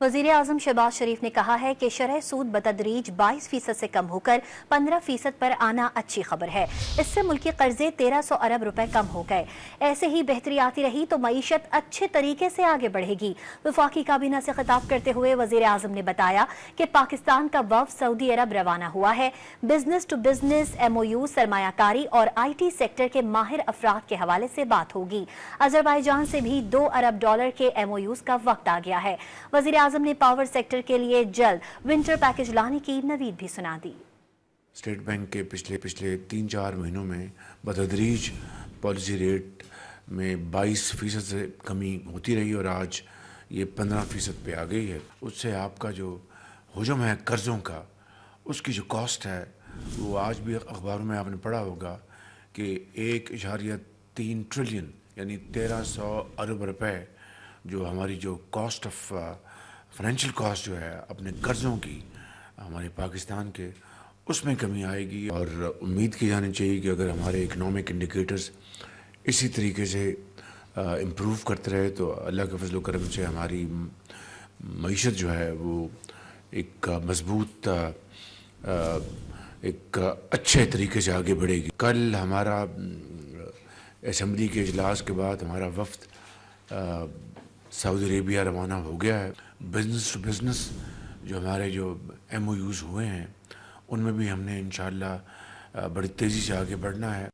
वज़ीर आज़म शहबाज शरीफ ने कहा है कि शरह सूद बतदरीज 22% से कम होकर 15% पर आना अच्छी खबर है। इससे मुल्की कर्जे 1300 अरब रुपए कम हो गए। ऐसे ही बेहतरी आती रही तो मईशत अच्छे तरीके से आगे बढ़ेगी। वफाकी काबीना से खिताब करते हुए वज़ीर आज़म ने बताया कि पाकिस्तान का वफ़द सऊदी अरब रवाना हुआ है। बिजनेस टू बिजनेस MOU, सरमायाकारी और IT सेक्टर के माहिर अफराद के हवाले से बात होगी। अजरबैजान से भी $2 अरब के MOUs का वक्त आ गया है। वज़ीर आज़म ने पावर सेक्टर के लिए जल्द विंटर पैकेज लाने की नवीद भी सुना दी। स्टेट बैंक के पिछले 3-4 महीनों में बतदरीज पॉलिसी रेट में 22% से कमी होती रही और आज ये 15% पे आ गई है। उससे आपका जो हुजम है कर्ज़ों का, उसकी जो कॉस्ट है वो आज भी अखबारों में आपने पढ़ा होगा कि 1.3 ट्रिलियन यानी 1300 अरब रुपए जो हमारी जो कॉस्ट ऑफ फाइनेंशियल कॉस्ट जो है अपने कर्ज़ों की हमारे पाकिस्तान के, उसमें कमी आएगी। और उम्मीद की जानी चाहिए कि अगर हमारे इकनॉमिक इंडिकेटर्स इसी तरीके से इम्प्रूव करते रहे तो अल्लाह के फजल करम से हमारी मईशत जो है वो एक मजबूत एक अच्छे तरीके से आगे बढ़ेगी। कल हमारा असम्बली के इजलास के बाद हमारा वफ़द सऊदी अरेबिया रवाना हो गया है। बिज़नेस टू बिज़नेस जो हमारे जो MOUs हुए हैं उनमें भी हमने इंशाअल्लाह बड़ी तेज़ी से आगे बढ़ना है।